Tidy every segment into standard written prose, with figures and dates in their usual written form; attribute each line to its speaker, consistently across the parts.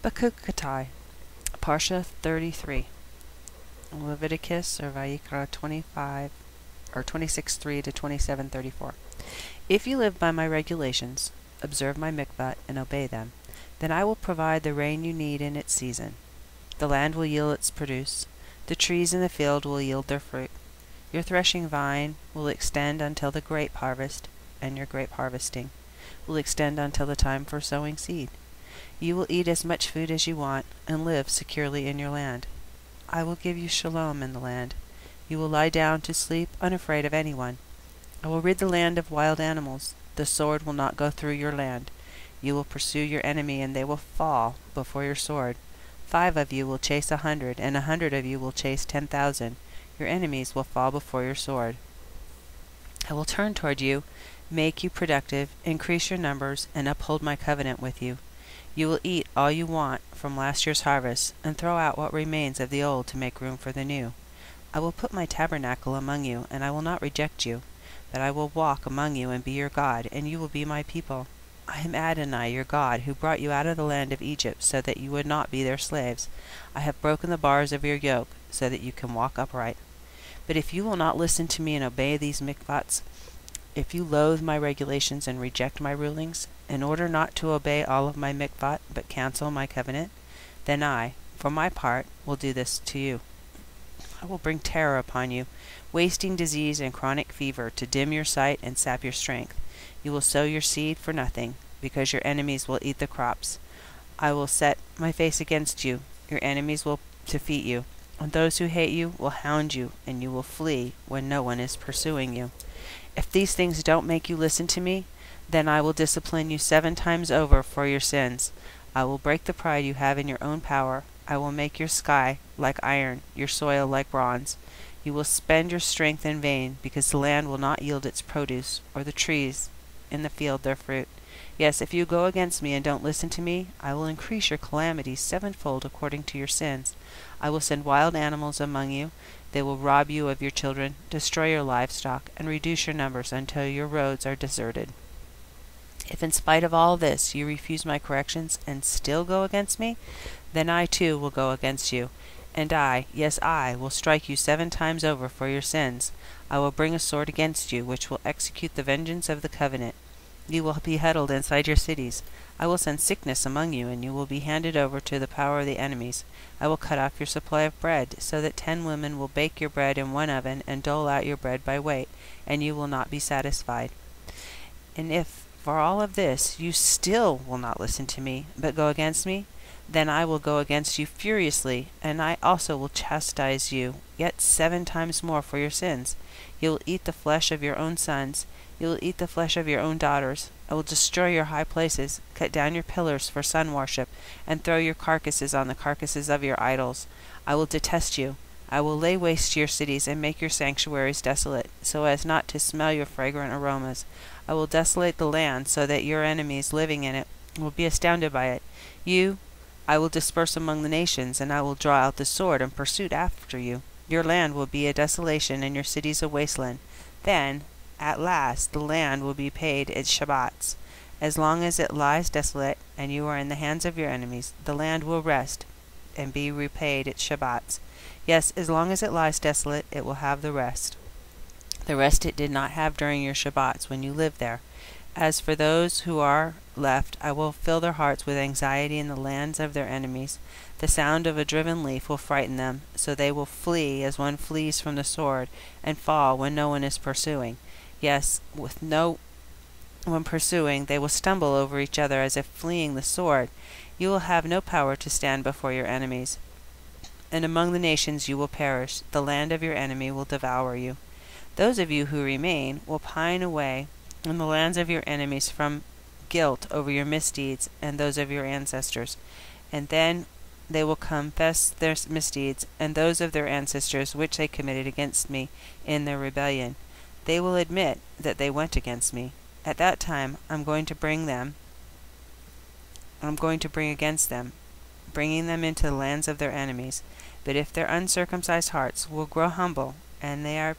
Speaker 1: Bechukotai, Parsha 33, Leviticus or Vayikra 25 or 26:3 to 27:34. If you live by my regulations, observe my mikvot, and obey them, then I will provide the rain you need in its season. The land will yield its produce. The trees in the field will yield their fruit. Your threshing vine will extend until the grape harvest, and your grape harvesting will extend until the time for sowing seed. You will eat as much food as you want, and live securely in your land. I will give you shalom in the land. You will lie down to sleep unafraid of anyone. I will rid the land of wild animals. The sword will not go through your land. You will pursue your enemy, and they will fall before your sword. 5 of you will chase 100, and 100 of you will chase 10,000. Your enemies will fall before your sword. I will turn toward you, make you productive, increase your numbers, and uphold my covenant with you. You will eat all you want from last year's harvest, and throw out what remains of the old to make room for the new. I will put my tabernacle among you, and I will not reject you, but I will walk among you and be your God, and you will be my people. I am Adonai, your God, who brought you out of the land of Egypt, so that you would not be their slaves. I have broken the bars of your yoke, so that you can walk upright. But if you will not listen to me and obey these mikvots, if you loathe my regulations and reject my rulings, in order not to obey all of my mikvot, but cancel my covenant, then I, for my part, will do this to you. I will bring terror upon you, wasting disease and chronic fever, to dim your sight and sap your strength. You will sow your seed for nothing, because your enemies will eat the crops. I will set my face against you. Your enemies will defeat you, and those who hate you will hound you, and you will flee when no one is pursuing you. If these things don't make you listen to me, then I will discipline you 7 times over for your sins. I will break the pride you have in your own power. I will make your sky like iron, your soil like bronze. You will spend your strength in vain, because the land will not yield its produce, or the trees in the field their fruit. Yes, if you go against me and don't listen to me, I will increase your calamities 7-fold according to your sins. I will send wild animals among you. They will rob you of your children, destroy your livestock, and reduce your numbers until your roads are deserted. If in spite of all this you refuse my corrections and still go against me, then I too will go against you, and I, yes I, will strike you 7 times over for your sins. I will bring a sword against you, which will execute the vengeance of the covenant. You will be huddled inside your cities. I will send sickness among you, and you will be handed over to the power of the enemies. I will cut off your supply of bread, so that 10 women will bake your bread in one oven and dole out your bread by weight, and you will not be satisfied. And if for all of this you still will not listen to me, but go against me, then I will go against you furiously, and I also will chastise you yet 7 times more for your sins. You will eat the flesh of your own sons. You will eat the flesh of your own daughters. I will destroy your high places, cut down your pillars for sun worship, and throw your carcasses on the carcasses of your idols. I will detest you. I will lay waste your cities and make your sanctuaries desolate, so as not to smell your fragrant aromas. I will desolate the land, so that your enemies living in it will be astounded by it. I will disperse among the nations, and I will draw out the sword and pursuit after you. Your land will be a desolation, and your cities a wasteland. Then, at last, the land will be paid its Shabbats. As long as it lies desolate, and you are in the hands of your enemies, the land will rest and be repaid its Shabbats. Yes, as long as it lies desolate, it will have the rest it did not have during your Shabbats when you lived there. As for those who are left, I will fill their hearts with anxiety in the lands of their enemies. The sound of a driven leaf will frighten them, so they will flee as one flees from the sword, and fall when no one is pursuing. Yes, with no one pursuing, they will stumble over each other as if fleeing the sword. You will have no power to stand before your enemies, and among the nations you will perish. The land of your enemy will devour you. Those of you who remain will pine away in the lands of your enemies from guilt over your misdeeds and those of your ancestors, and then they will confess their misdeeds and those of their ancestors which they committed against me in their rebellion. They will admit that they went against me. At that time I'm going to bring against them, bringing them into the lands of their enemies. But if their uncircumcised hearts will grow humble, and they are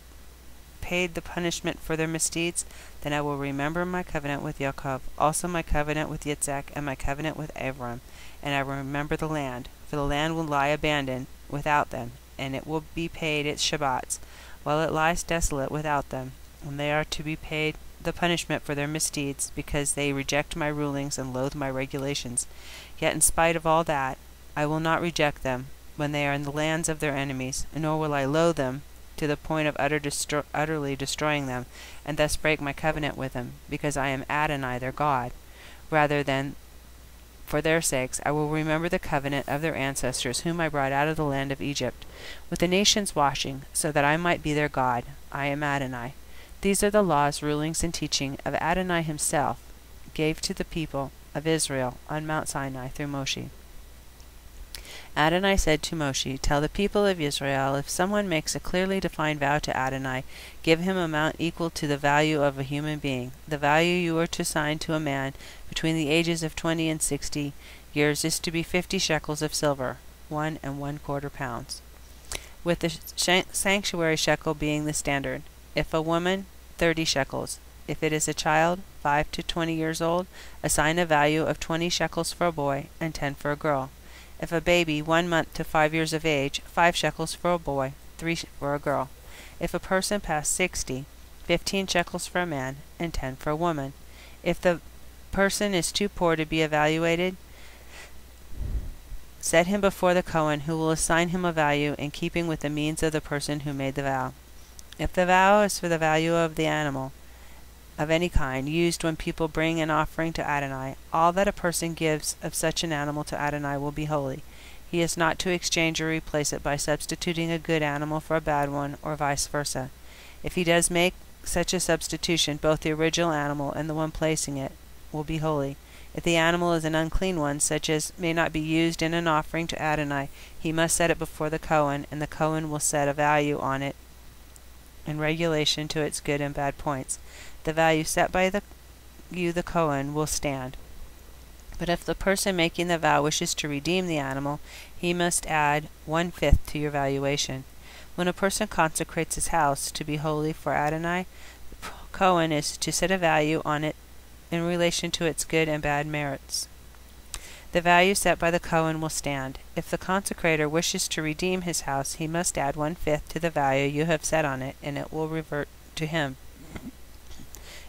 Speaker 1: paid the punishment for their misdeeds, then I will remember my covenant with Yaakov, also my covenant with Yitzhak, and my covenant with Abram, and I will remember the land, for the land will lie abandoned without them, and it will be paid its Shabbats, while it lies desolate without them, and they are to be paid the punishment for their misdeeds, because they reject my rulings and loathe my regulations. Yet in spite of all that, I will not reject them when they are in the lands of their enemies, nor will I loathe them to the point of utterly destroying them, and thus break my covenant with them, because I am Adonai their God. Rather than for their sakes, I will remember the covenant of their ancestors, whom I brought out of the land of Egypt, with the nations washing, so that I might be their God. I am Adonai. These are the laws, rulings, and teaching of Adonai himself, gave to the people of Israel on Mount Sinai through Moshe. Adonai said to Moshe, "Tell the people of Israel, if someone makes a clearly defined vow to Adonai, give him an amount equal to the value of a human being. The value you are to assign to a man between the ages of 20 and 60 years is to be 50 shekels of silver, 1 1/4 pounds, with the sanctuary shekel being the standard. If a woman, 30 shekels. If it is a child, 5 to 20 years old, assign a value of 20 shekels for a boy and 10 for a girl. If a baby 1 month to 5 years of age, 5 shekels for a boy, 3 for a girl. If a person past 60, 15 shekels for a man, and 10 for a woman. If the person is too poor to be evaluated, set him before the Kohen, who will assign him a value in keeping with the means of the person who made the vow. If the vow is for the value of the animal, of any kind, used when people bring an offering to Adonai, all that a person gives of such an animal to Adonai will be holy. He is not to exchange or replace it by substituting a good animal for a bad one, or vice versa. If he does make such a substitution, both the original animal and the one placing it will be holy. If the animal is an unclean one, such as may not be used in an offering to Adonai, he must set it before the Kohen, and the Kohen will set a value on it in regulation to its good and bad points. The value set by the Kohen will stand. But if the person making the vow wishes to redeem the animal, he must add 1/5 to your valuation. When a person consecrates his house to be holy for Adonai, the Kohen is to set a value on it in relation to its good and bad merits. The value set by the Kohen will stand. If the consecrator wishes to redeem his house, he must add 1/5 to the value you have set on it, and it will revert to him.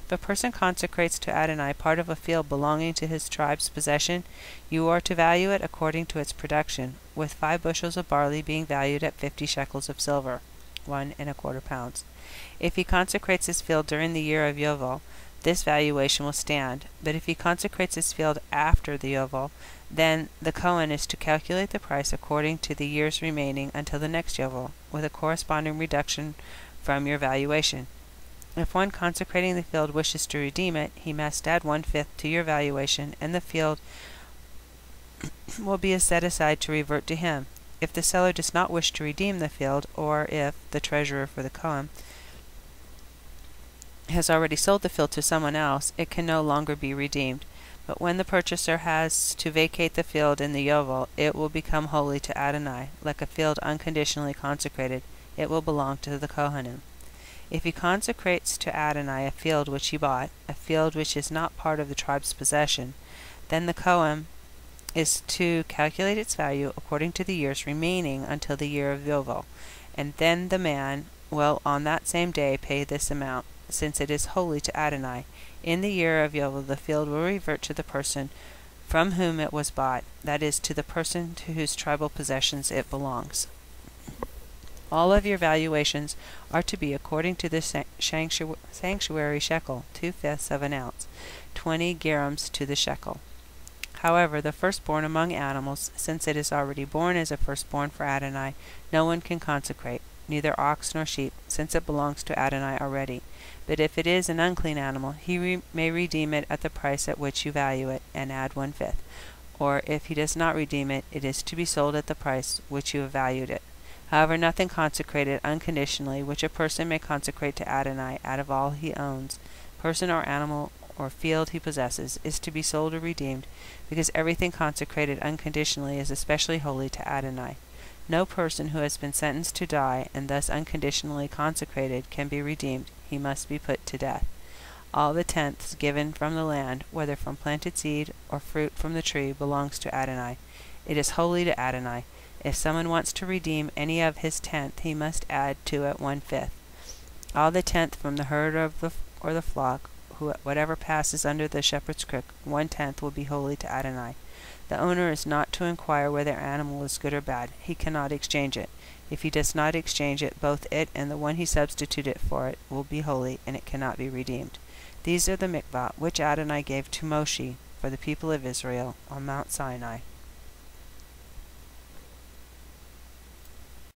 Speaker 1: If a person consecrates to Adonai part of a field belonging to his tribe's possession, you are to value it according to its production, with 5 bushels of barley being valued at 50 shekels of silver, 1 1/4 pounds. If he consecrates his field during the year of Yovel, this valuation will stand, but if he consecrates his field after the Yovel, then the Kohen is to calculate the price according to the years remaining until the next Yovel, with a corresponding reduction from your valuation. If one consecrating the field wishes to redeem it, he must add 1/5 to your valuation, and the field will be set aside to revert to him. If the seller does not wish to redeem the field, or if the treasurer for the Kohen has already sold the field to someone else, it can no longer be redeemed. But when the purchaser has to vacate the field in the Yovel, it will become holy to Adonai, like a field unconditionally consecrated. It will belong to the Kohanim. If he consecrates to Adonai a field which he bought, a field which is not part of the tribe's possession, then the Kohen is to calculate its value according to the years remaining until the year of Yovel, and then the man will on that same day pay this amount, since it is holy to Adonai. In the year of Yovel the field will revert to the person from whom it was bought, that is, to the person to whose tribal possessions it belongs. All of your valuations are to be according to the sanctuary shekel, 2/5 of an ounce, 20 gerahs to the shekel. However, the firstborn among animals, since it is already born as a firstborn for Adonai, no one can consecrate, neither ox nor sheep, since it belongs to Adonai already. But if it is an unclean animal, he may redeem it at the price at which you value it, and add 1/5. Or if he does not redeem it, it is to be sold at the price which you have valued it. However, nothing consecrated unconditionally, which a person may consecrate to Adonai out of all he owns, person or animal or field he possesses, is to be sold or redeemed, because everything consecrated unconditionally is especially holy to Adonai. No person who has been sentenced to die and thus unconditionally consecrated can be redeemed. He must be put to death. All the tenths given from the land, whether from planted seed or fruit from the tree, belongs to Adonai. It is holy to Adonai. If someone wants to redeem any of his tenth, he must add to it 1/5. All the tenth from the herd or the flock, whatever passes under the shepherd's crook, 1/10 will be holy to Adonai. The owner is not to inquire whether an animal is good or bad. He cannot exchange it. If he does not exchange it, both it and the one he substituted for it will be holy, and it cannot be redeemed. These are the mikvot which Adonai gave to Moshe for the people of Israel on Mount Sinai.